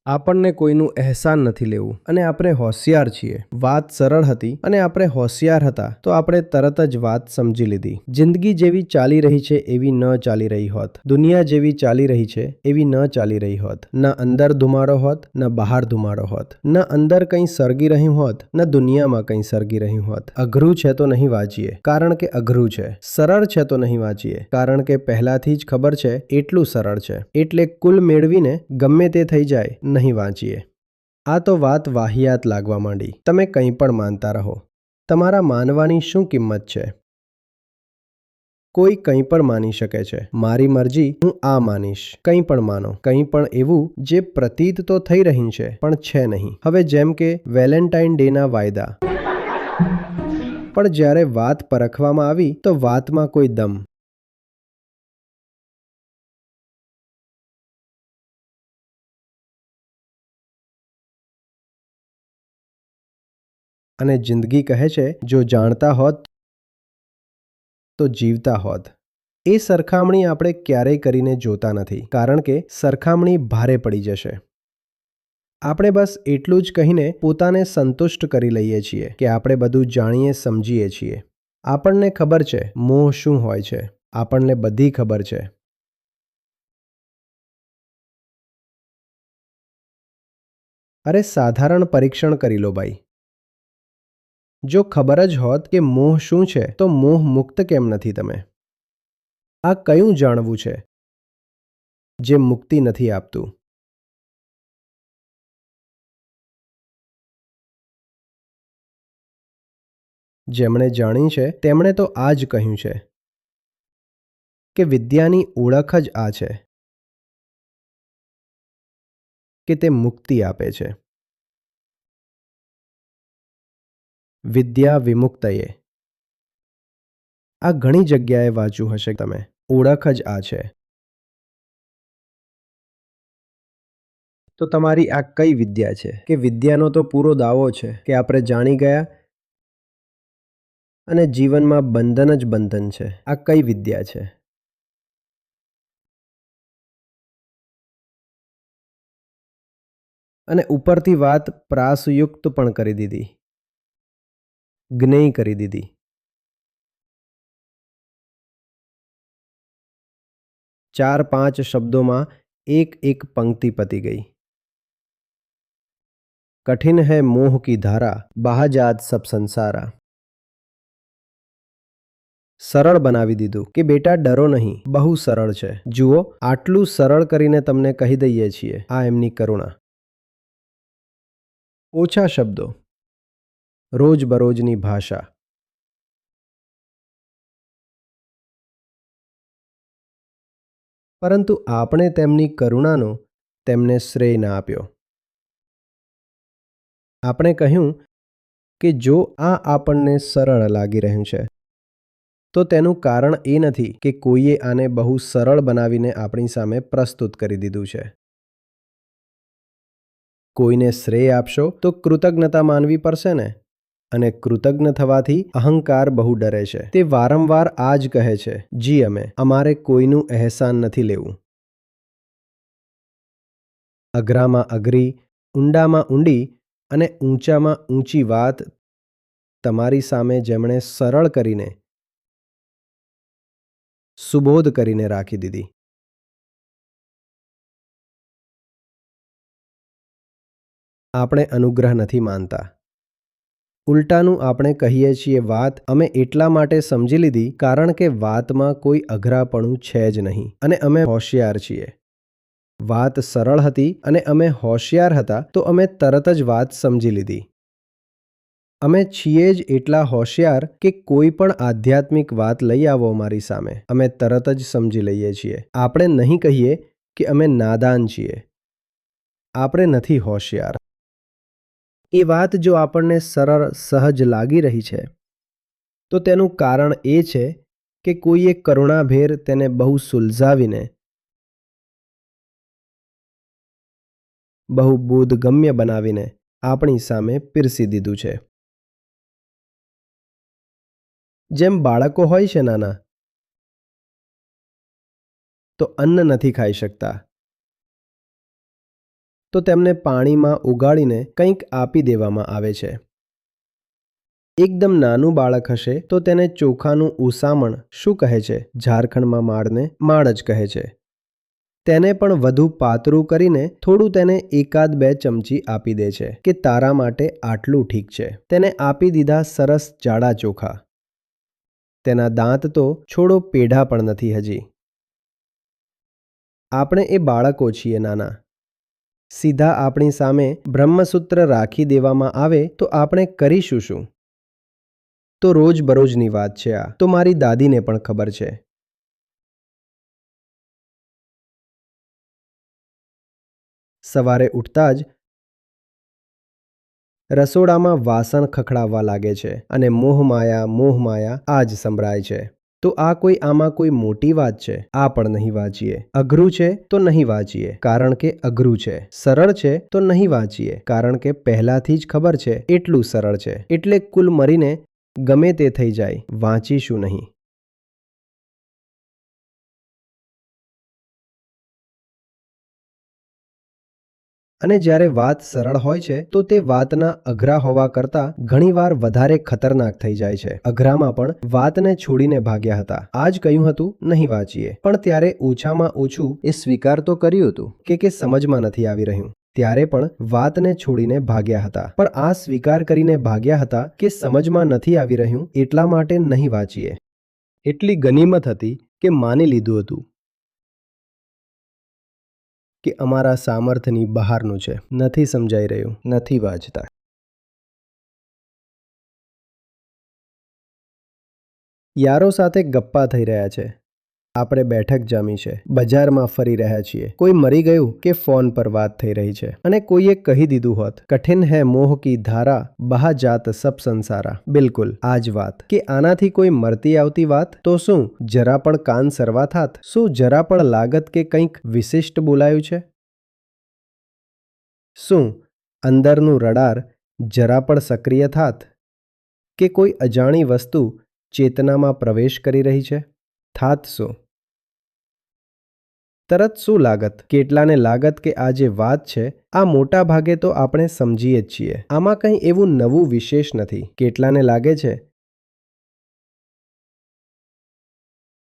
આપણને કોઈનું અહેસાન નથી લેવું અને આપણે હોશિયાર છીએ. વાત સરળ હતી અને આપણે હોશિયાર હતા તો આપણે તરત જ વાત સમજી લીધી. જિંદગી જેવી ચાલી રહી છે એવી ન ચાલી રહી હોત. દુનિયા જેવી ચાલી રહી છે એવી ન ચાલી રહી હોત. ન અંદર ધુમાડો હોત, ન બહાર ધુમાડો હોત. ન અંદર કંઈ સળગી રહ્યું હોત, ન દુનિયામાં કંઈ સળગી રહ્યું હોત. અઘરું છે તો નહીં વાંચીએ કારણ કે અઘરું છે. સરળ છે તો નહીં વાંચીએ કારણ કે પહેલાથી જ ખબર છે એટલું સરળ છે. એટલે કુલ મેળવીને ગમે તે થઈ જાય નહીં વાંચીએ. આ તો વાત વાહિયાત લાગવા માંડી. તમે કંઈ પણ માનતા રહો. તમારા માનવાની શું કિંમત છે? કોઈ કંઈ પણ માની શકે છે. મારી મરજી, હું આ માનીશ. કંઈ પણ માનો. કંઈ પણ એવું જે પ્રતીત તો થઈ રહ્યું છે પણ છે નહીં. હવે જેમ કે વેલેન્ટાઇન ડેના વાયદા. પણ જ્યારે વાત પરખવામાં આવી તો વાતમાં કોઈ દમ. અને જિંદગી કહે છે જો જાણતા હોત તો જીવતા હોત. એ સરખામણી આપણે ક્યારેય કરીને જોતા નથી કારણ કે સરખામણી ભારે પડી જશે. આપણે બસ એટલું જ કહીને પોતાને સંતુષ્ટ કરી લઈએ છીએ કે આપણે બધું જાણીએ સમજીએ છીએ. આપણને ખબર છે મોહ શું હોય છે. આપણને બધી ખબર છે. અરે સાધારણ પરીક્ષણ કરી લો ભાઈ. જો ખબર જ હોત કે મોહ શું છે તો મોહ મુક્ત કેમ નથી તમે? આ કયું જાણવું છે જે મુક્તિ નથી આપતું? જેમણે જાણી છે તેમણે તો આ જ કહ્યું છે કે વિદ્યાની ઓળખ જ આ છે કે તે મુક્તિ આપે છે. વિદ્યા વિમુક્તયે. આ ઘણી જગ્યાએ વાંચ્યું હશે તમે. ઓળખ જ આ છે. તો તમારી આ કઈ વિદ્યા છે? કે વિદ્યાનો તો પૂરો દાવો છે કે આપણે જાણી ગયા અને જીવનમાં બંધન જ બંધન છે. આ કઈ વિદ્યા છે? અને ઉપરથી વાત પ્રાસયુક્ત પણ કરી દીધી. જ્ઞેય કરી દીધી. ચાર પાંચ શબ્દોમાં એક પંક્તિ પતી ગઈ. કઠિન હૈ મોહ કી ધારા, બહાજાત સબ સંસારા. સરળ બનાવી દીધું કે બેટા ડરો નહીં, બહુ સરળ છે. જુઓ આટલું સરળ કરીને તમને કહી દઈએ છીએ. આ એમની કરુણા. ઓછા શબ્દો, રોજબરોજની ભાષા. પરંતુ આપણે તેમની કરુણાનો તેમને શ્રેય ના આપ્યો. આપણે કહ્યું કે જો આ આપણને સરળ લાગી રહ્યું છે તો તેનું કારણ એ નથી કે કોઈએ આને બહુ સરળ બનાવીને આપણી સામે પ્રસ્તુત કરી દીધું છે. કોઈને શ્રેય આપશો તો કૃતજ્ઞતા માનવી પડશે ને? અને કૃતજ્ઞ થવાથી અહંકાર બહુ ડરે છે. તે વારંવાર આ જ કહે છે જી અમારે કોઈનું અહેસાન નથી લેવું. અઘરામાં અઘરી, ઊંડામાં ઊંડી અને ઊંચામાં ઊંચી વાત તમારી સામે જેમણે સરળ કરીને સુબોધ કરીને રાખી દીધી. આપણે અનુગ્રહ નથી માનતા. ઉલટાનું આપણે કહીએ છીએ વાત અમે એટલા માટે સમજી લીધી કારણ કે વાતમાં કોઈ અઘરાપણું છે જ નહીં અને અમે હોશિયાર છીએ. વાત સરળ હતી અને અમે હોશિયાર હતા તો અમે તરત જ વાત સમજી લીધી. અમે છીએ જ એટલા હોશિયાર કે કોઈ પણ આધ્યાત્મિક વાત લઈ આવો અમારી સામે અમે તરત જ સમજી લઈએ છીએ. આપણે નહીં કહીએ કે અમે નાદાન છીએ. આપણે નથી હોશિયાર. એ વાત જો આપણને સરળ સહજ લાગી રહી છે તો તેનું કારણ એ છે કે કોઈએ કરુણાભેર તેને બહુ સુલઝાવીને બહુ બોધગમ્ય બનાવીને આપણી સામે પીરસી દીધું છે. જેમ બાળકો હોય છે નાના તો અન્ન નથી ખાઈ શકતા તો તેમને પાણીમાં ઉગાડીને કંઈક આપી દેવામાં આવે છે. એકદમ નાનું બાળક હશે તો તેને ચોખાનું ઉસામણ શું કહે છે? ઝારખંડમાં માળને માળ જ કહે છે. તેને પણ વધુ પાતળું કરીને થોડું તેને 1-2 ચમચી આપી દે છે કે તારા માટે આટલું ઠીક છે. તેને આપી દીધા સરસ જાડા ચોખા. તેના દાંત તો છોડો પેઢા પણ નથી હજી. આપણે એ બાળકો છીએ નાના. સીધા આપણી સામે બ્રહ્મસૂત્ર રાખી દેવામાં આવે તો આપણે કરીશું શું? તો રોજબરોજની વાત છે આ. તો મારી દાદીને પણ ખબર છે. સવારે ઉઠતા જ રસોડામાં વાસણ ખખડાવવા લાગે છે અને મોહમાયા આ જ સંભળાય છે. તો આમાં કોઈ મોટી વાત છે? આ પણ નહીં વાંચીએ. અઘરું છે તો નહીં વાંચીએ કારણ કે અઘરું છે. સરળ છે તો નહીં વાંચીએ કારણ કે પહેલાથી જ ખબર છે એટલું સરળ છે. એટલે કુલ મળીને ગમે તે થઈ જાય, વાંચીશું નહીં. અને જ્યારે વાત સરળ હોય છે તો તે વાતના અઘરા હોવા કરતાં ઘણીવાર વધારે ખતરનાક થઈ જાય છે. અઘરામાં પણ વાતને છોડીને ભાગ્યા હતા. આ જ કહ્યું હતું નહીં વાંચીએ. પણ ત્યારે ઓછામાં ઓછું એ સ્વીકાર તો કર્યું હતું કે સમજમાં નથી આવી રહ્યું. ત્યારે પણ વાતને છોડીને ભાગ્યા હતા. પણ આ સ્વીકાર કરીને ભાગ્યા હતા કે સમજમાં નથી આવી રહ્યું એટલા માટે નહીં વાંચીએ. એટલી ગનીમત હતી કે માની લીધું હતું કે અમારા સામર્થ્યની બહારનું છે. નથી સમજાઈ રહ્યું, નથી વાંચતા. યારો સાથે ગપ્પા થઈ રહ્યા છે. આપણે બેઠક જામી છે. બજારમાં ફરી રહ્યા છીએ. કોઈ મરી ગયું કે ફોન પર વાત થઈ રહી છે. અને કોઈએ કહી દીધું હોત, કઠિન હૈ મોહ કી ધારા, બહા જાત સબ સંસારા. બિલકુલ આ જ વાત. કે આનાથી કોઈ મરતી આવતી વાત? તો શું જરા પણ કાન સરવા થાત? શું જરા પણ લાગત કે કંઈક વિશિષ્ટ બોલાયું છે? શું અંદરનું રડાર જરા પણ સક્રિય થાત? કે કોઈ અજાણી વસ્તુ ચેતનામાં પ્રવેશ કરી રહી છે? થાત શું? તરત શું લાગત? કેટલાને લાગત કે આ જે વાત છે આ મોટા ભાગે તો આપણે સમજીએ જ છીએ. આમાં કંઈ એવું નવું વિશેષ નથી. કેટલાને લાગે છે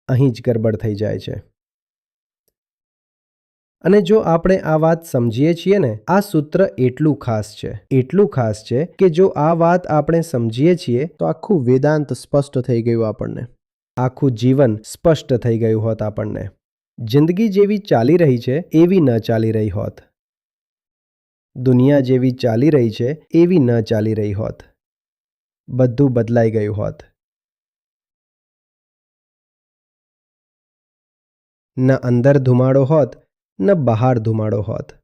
અહીં જ ગરબડ થઈ જાય છે. અને જો આપણે આ વાત સમજીએ છીએ ને, આ સૂત્ર એટલું ખાસ છે, એટલું ખાસ છે કે જો આ વાત આપણે સમજીએ છીએ તો આખું વેદાંત સ્પષ્ટ થઈ ગયું આપણને. આખું જીવન સ્પષ્ટ થઈ ગયું હોત આપણને. જિંદગી જેવી ચાલી રહી છે એવી ન ચાલી રહી હોત. દુનિયા જેવી ચાલી રહી છે એવી ન ચાલી રહી હોત. બધું બદલાઈ ગયું હોત. ન અંદર ધુમાડો હોત ન બહાર ધુમાડો હોત.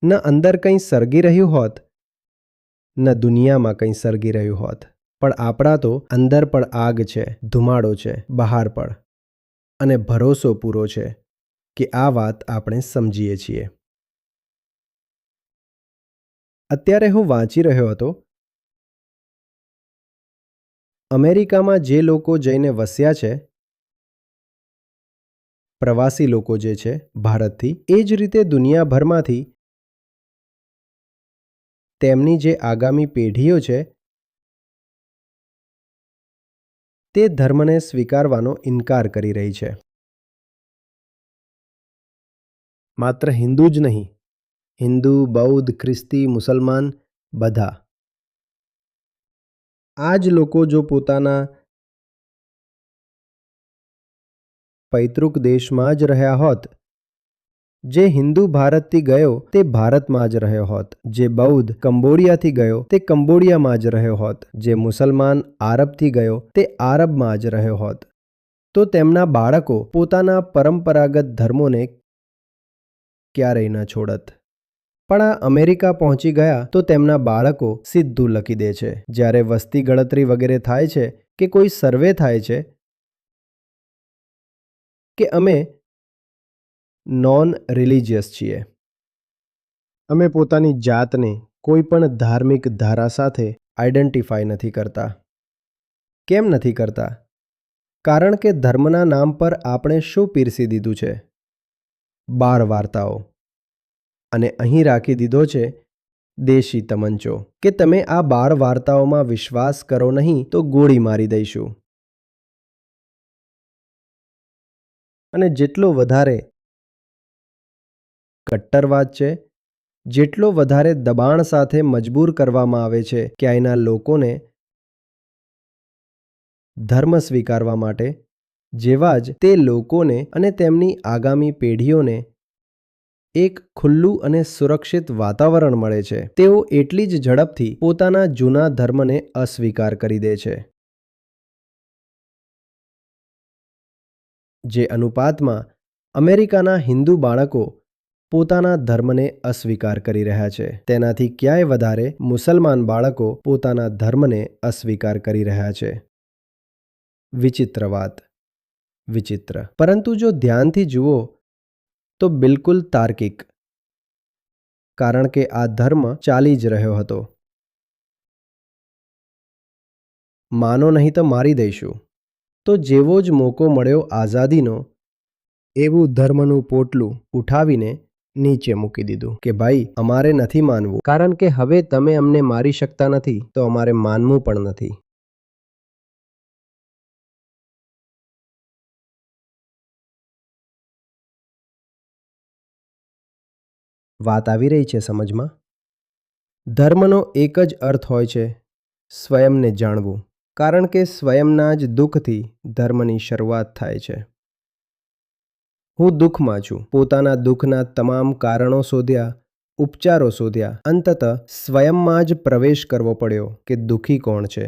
ન અંદર કંઈ સળગી રહ્યું હોત ન દુનિયામાં કંઈ સળગી રહ્યું હોત. પણ આપણા તો અંદર પણ આગ છે, ધુમાડો છે, બહાર પણ. અને ભરોસો પૂરો છે કે આ વાત આપણે સમજીએ છીએ. અત્યારે હું વાંચી રહ્યો હતો અમેરિકામાં જે લોકો જઈને વસ્યા છે, પ્રવાસી લોકો જે છે ભારતથી, એ જ રીતે દુનિયાભરમાંથી તેમની જે આગામી પેઢીઓ છે તે ધર્મને સ્વીકારવાનો ઇનકાર કરી રહી છે. માત્ર હિન્દુ જ નહીં, હિન્દુ, બૌદ્ધ, ખ્રિસ્તી, મુસલમાન બધા. આ જ લોકો જો પોતાના પૈતૃક દેશમાં જ રહ્યા હોત, જે હિન્દુ ભારતથી ગયો તે ભારતમાં જ રહ્યો હોત, જે બૌદ્ધ કંબોડિયાથી ગયો તે કંબોડિયામાં જ રહ્યો હોત, જે મુસલમાન આરબથી ગયો તે આરબમાં જ રહ્યો હોત, તો તેમના બાળકો પોતાના પરંપરાગત ધર્મોને ક્યારેય ન છોડત. પણ આ અમેરિકા પહોંચી ગયા તો તેમના બાળકો સીધું લખી દે છે. જ્યારે વસ્તી ગણતરી વગેરે થાય છે કે કોઈ સર્વે થાય છે કે અમે નોન રિલિજિયસ છીએ, અમે પોતાની જાતને કોઈ પણ ધાર્મિક ધારા સાથે આઈડેન્ટિફાય નથી કરતા. કેમ નથી કરતા? કારણ કે ધર્મના નામ પર આપણે શું પીરસી દીધું છે? 12 વાર્તાઓ અને અહીં રાખી દીધો છે દેશી તમંચો કે તમે આ 12 વાર્તાઓમાં વિશ્વાસ કરો નહીં તો ગોળી મારી દઈશું. અને જેટલો વધારે કટ્ટરવાદ છે, જેટલો વધારે દબાણ સાથે મજબૂર કરવામાં આવે છે ક્યાંયના લોકોને ધર્મ સ્વીકારવા માટે, જેવા જ તે લોકોને અને તેમની આગામી પેઢીઓને એક ખુલ્લું અને સુરક્ષિત વાતાવરણ મળે છે, તેઓ એટલી જ ઝડપથી પોતાના જૂના ધર્મને અસ્વીકાર કરી દે છે. જે અનુપાતમાં અમેરિકાના હિન્દુ બાળકો પોતાના ધર્મને અસ્વીકાર કરી રહ્યા છે, તેનાથી ક્યાંય વધારે મુસલમાન બાળકો પોતાના ધર્મને અસ્વીકાર કરી રહ્યા છે. વિચિત્ર વાત. વિચિત્ર, પરંતુ જો ધ્યાનથી જુઓ તો બિલકુલ તાર્કિક. કારણ કે આ ધર્મ ચાલી જ રહ્યો હતો. માનો નહીં તો મારી દઈશું. તો જેવો જ મોકો મળ્યો આઝાદીનો, એવું ધર્મનું પોટલું ઉઠાવીને નીચે મૂકી દીધું કે ભાઈ અમારે નથી માનવું, કારણ કે હવે તમે અમને મારી શકતા નથી તો અમારે માનવું પણ નથી. વાત આવી રહી છે સમજમાં? ધર્મનો એક જ અર્થ હોય છે, સ્વયંને જાણવું. કારણ કે સ્વયંના જ દુઃખથી ધર્મની શરૂઆત થાય છે. હું દુઃખમાં છું. પોતાના દુઃખના તમામ કારણો શોધ્યા, ઉપચારો શોધ્યા. અંતતઃ સ્વયંમાં જ પ્રવેશ કરવો પડ્યો કે દુઃખી કોણ છે.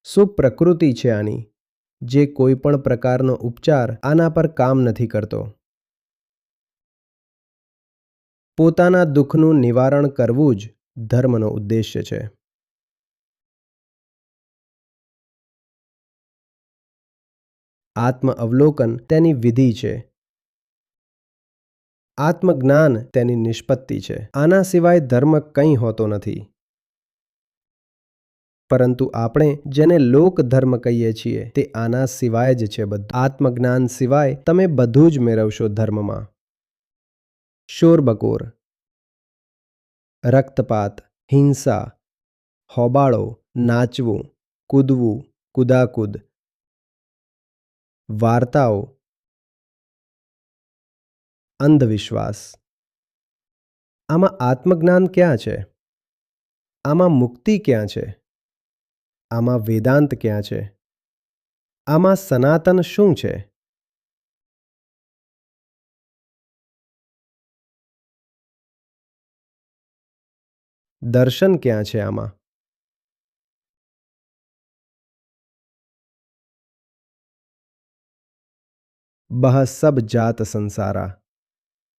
શું પ્રકૃતિ છે આની, જે કોઈ પણ પ્રકારનો ઉપચાર આના પર કામ નથી કરતો? પોતાના દુઃખનું નિવારણ કરવું જ ધર્મનો ઉદ્દેશ્ય છે. આત્મ અવલોકન તેની વિધિ છે. આત્મજ્ઞાન તેની નિષ્પત્તિ છે. આના સિવાય ધર્મ કંઈ હોતો નથી. પરંતુ આપણે જેને લોક ધર્મ કહીએ છીએ તે આના સિવાય જ છે બધું. આત્મજ્ઞાન સિવાય તમે બધું જ મેળવશો ધર્મમાં. શોરબકોર, રક્તપાત, હિંસા, હોબાળો, નાચવું, કૂદવું, કુદાકૂદ, વાર્તાઓ, અંધવિશ્વાસ. આમાં આત્મજ્ઞાન ક્યાં છે? આમાં મુક્તિ ક્યાં છે? આમાં વેદાંત ક્યાં છે? આમાં સનાતન શું છે? દર્શન ક્યાં છે આમાં? બહ સબ જાત સંસારા.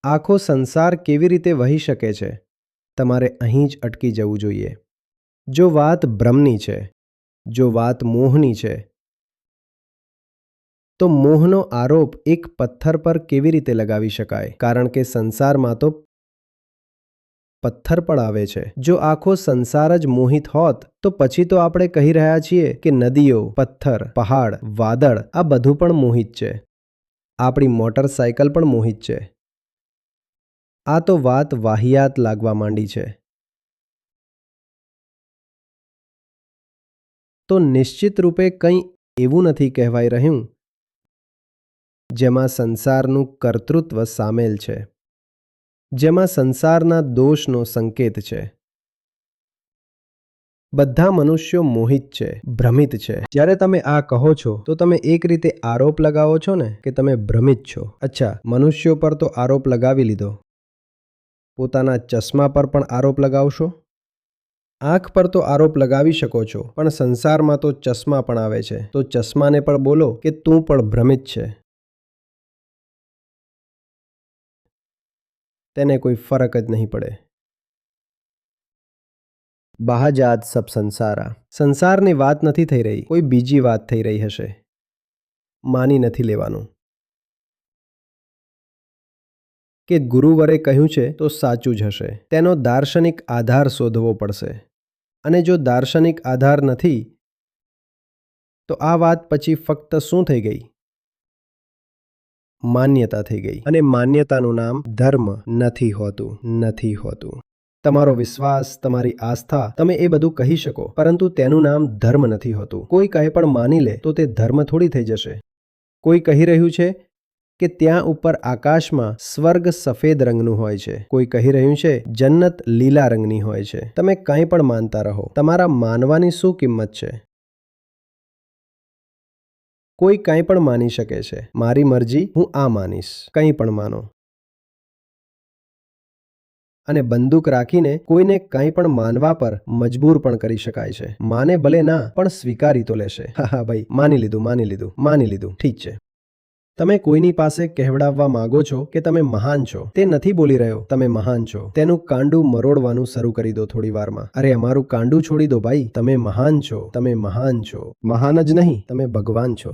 આખો સંસાર કેવી રીતે વહી શકે છે? તમારે અહીં જ અટકી જવું જોઈએ. જો વાત ભ્રમની છે, જો વાત મોહની છે, તો મોહનો આરોપ એક પથ્થર પર કેવી રીતે લગાવી શકાય? કારણ કે સંસારમાં તો પથ્થર પણ આવે છે. જો આખો સંસાર જ મોહિત હોત તો પછી તો આપણે કહી રહ્યા છીએ કે નદીઓ, પથ્થર, પહાડ, વાદળ આ બધું પણ મોહિત છે. આપણી મોટરસાયકલ પણ મોહિત છે. આ તો વાત વાહિયાત લાગવા માંડી છે. તો નિશ્ચિત રૂપે કંઈ એવું નથી કહેવાય રહ્યું જેમાં સંસારનું કર્તૃત્વ સામેલ છે, જેમાં સંસારના દોષનો સંકેત છે. બધા મનુષ્યો મોહિત છે, ભ્રમિત છે. જ્યારે તમે આ કહો છો તો તમે એક રીતે આરોપ લગાવો છો ને કે તમે ભ્રમિત છો. અચ્છા, મનુષ્યો પર તો આરોપ લગાવી લીધો. પોતાના ચશ્મા પર પણ આરોપ લગાવશો? આંખ પર તો આરોપ લગાવી શકો છો, પણ સંસારમાં તો ચશ્મા પણ આવે છે. તો ચશ્માને પણ બોલો કે તું પણ ભ્રમિત છે. તેને કોઈ ફરક જ નહીં પડે. બહાજાત સબ સંસારા. સંસારની વાત નથી થઈ રહી, કોઈ બીજી વાત થઈ રહી હશે. માની નથી લેવાનું. કે ગુરુવરે કહ્યું છે તો સાચું જ હશે. તેનો દાર્શનિક આધાર શોધવો પડશે. અને જો દાર્શનિક આધાર નથી તો આ વાત પછી ફક્ત શું થઈ ગઈ? માન્યતા થઈ ગઈ. અને માન્યતાનું નામ ધર્મ નથી હોતું. તમારો વિશ્વાસ, તમારી આસ્થા, તમે એ બધું કહી શકો, પરંતુ તેનું નામ ધર્મ નથી હોતું. કોઈ કહે પણ માની લે તો તે ધર્મ થોડી થઈ જશે. કોઈ કહી રહ્યું છે કે ત્યાં ઉપર આકાશમાં સ્વર્ગ સફેદ રંગનું હોય છે. કોઈ કહી રહ્યું છે જન્નત લીલા રંગની હોય છે. તમે કંઈ પણ માનતા રહો, તમારા માનવાની શું કિંમત છે? કોઈ કંઈ પણ માની શકે છે. મારી મરજી, હું આ માનીશ. કંઈ પણ માનો. અને બંદૂક રાખીને કોઈને કંઈ પણ માનવા પર મજબૂર પણ કરી શકાય છે. માને ભલે ના, પણ સ્વીકારી તો લેશે. હા ભાઈ, માની લીધું, ઠીક છે. તમે કોઈની પાસે કહેવડાવવા માંગો છો કે તમે મહાન છો. તે નથી બોલી રહ્યો તમે મહાન છો. તેનું કાંડું મરોડવાનું શરૂ કરી દો થોડી વારમાં. અરે અમારું કાંડું છોડી દો ભાઈ, તમે મહાન છો. મહાન જ નહીં, તમે ભગવાન છો.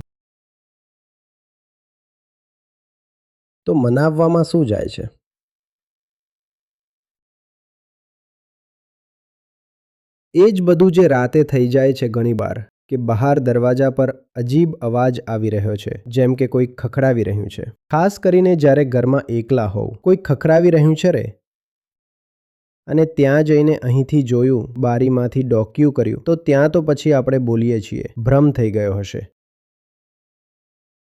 તો મનાવવામાં શું જાય છે? એ જ બધું જે રાતે થઈ જાય છે ઘણી વાર, કે બહાર દરવાજા પર અજીબ અવાજ આવી રહ્યો છે, જેમ કે કોઈ ખખડાવી રહ્યું છે. ખાસ કરીને જ્યારે ઘરમાં એકલા હોવ, કોઈ ખખડાવી રહ્યું છે રે, અને ત્યાં જઈને અહીંથી જોયું, બારીમાંથી ડોક્યું કર્યું, તો ત્યાં તો પછી આપણે બોલીએ છીએ ભ્રમ થઈ ગયો હશે.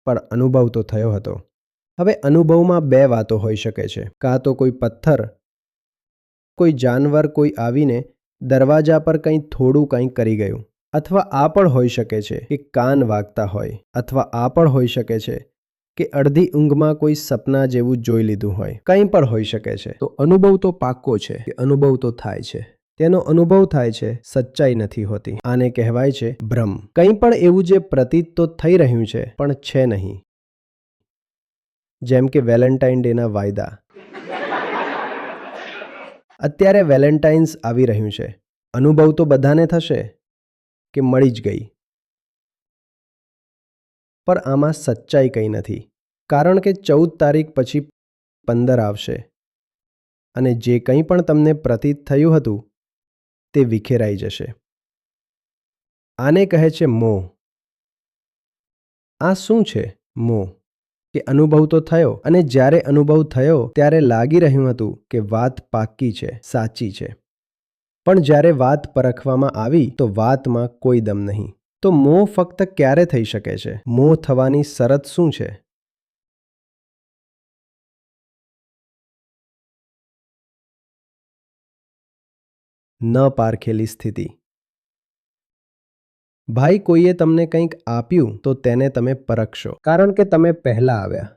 પણ અનુભવ તો થયો હતો. હવે અનુભવમાં બે વાતો હોઈ શકે છે. કાં તો કોઈ પથ્થર, કોઈ જાનવર, કોઈ આવીને દરવાજા પર થોડું કંઈ કરી ગયું. અથવા આ પણ હોઈ શકે છે કે કાન વાગતા હોય. અથવા આ પણ હોઈ શકે છે કે અડધી ઊંઘમાં કોઈ સપના જેવું જોઈ લીધું હોય. કંઈ પણ હોઈ શકે છે. તો અનુભવ તો પાક્કો છે કે અનુભવ તો થાય છે. તેનો અનુભવ થાય છે, સચ્ચાઈ નથી હોતી. આને કહેવાય છે ભ્રમ. કંઈ પણ એવું જે પ્રતીત તો થઈ રહ્યું છે પણ છે નહીં. જેમ કે વેલેન્ટાઇન ડેના વાયદા. અત્યારે વેલેન્ટાઇન્સ આવી રહ્યું છે. અનુભવ તો બધાને થશે કે મળી જ ગઈ. પણ આમાં સચ્ચાઈ કંઈ નથી. કારણ કે 14 તારીખ પછી 15 આવશે અને જે કંઈ પણ તમને પ્રતીત થયું હતું તે વિખેરાઈ જશે. આને કહે છે મોહ. આ શું છે મોહ? કે અનુભવ તો થયો, અને જ્યારે અનુભવ થયો ત્યારે લાગી રહ્યું હતું કે વાત પાક્કી છે, સાચી છે. પણ જ્યારે વાત પરખવામાં આવી તો વાતમાં કોઈ દમ નહીં. તો મોહ ફક્ત ક્યારે થઈ શકે છે? મોહ થવાની શરત શું છે? ન પારખેલી સ્થિતિ. ભાઈ, કોઈએ તમને કંઈક આપ્યું તો તેને તમે પરખશો, કારણ કે તમે પહેલા આવ્યા.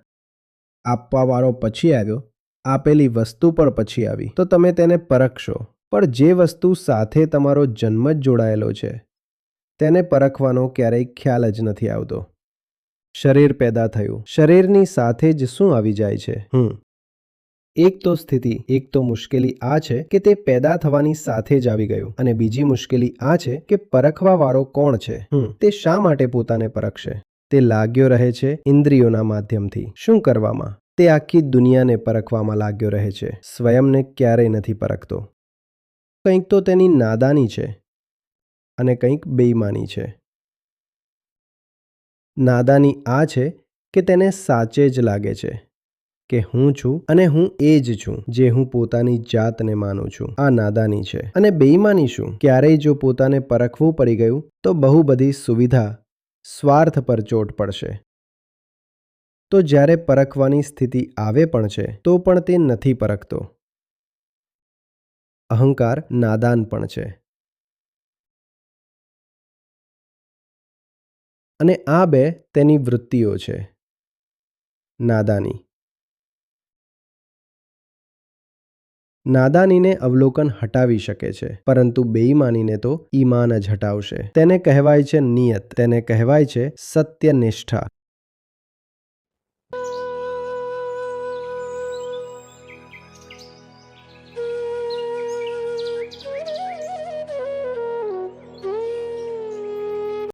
આપવાવાળો પછી આવ્યો, આપેલી વસ્તુ પણ પછી આવી, તો તમે તેને પરખશો. પણ જે વસ્તુ સાથે તમારો જન્મ જ જોડાયેલો છે તેને પરખવાનો ક્યારેય ખ્યાલ જ નથી આવતો. શરીર પેદા થયું, શરીરની સાથે જ શું આવી જાય છે? એક તો સ્થિતિ, એક તો મુશ્કેલી આ છે કે તે પેદા થવાની સાથે જ આવી ગયું, અને બીજી મુશ્કેલી આ છે કે પરખવા વાળો કોણ છે? તે શા માટે પોતાને પરખશે? તે લાગ્યો રહે છે ઇન્દ્રિયોના માધ્યમથી. શું કરવામાં? તે આખી દુનિયાને પરખવામાં લાગ્યો રહે છે, સ્વયંને ક્યારેય નથી પરખતો. કંઈક તો તેની નાદાની છે અને કંઈક બેઈમાની છે. નાદાની આ છે કે તેને સાચે જ લાગે છે કે હું છું અને હું એ જ છું જે હું પોતાની જાતને માનું છું. આ નાદાની છે. અને બેઈમાની શું? ક્યારેય જો પોતાને પરખવું પડી ગયું તો બહુ બધી સુવિધા, સ્વાર્થ પર ચોટ પડશે. તો જ્યારે પરખવાની સ્થિતિ આવે પણ છે તો પણ તે નથી પરખતો. અહંકાર નાદાન પણ છે. અને આ બે તેની વૃત્તિઓ છે. નાદાની. નાદાનીને અવલોકન હટાવી શકે છે, પરંતુ બેઈમાનીને તો ઈમાન જ હટાવશે. તેને કહેવાય છે નિયત, તેને કહેવાય છે સત્યનિષ્ઠા.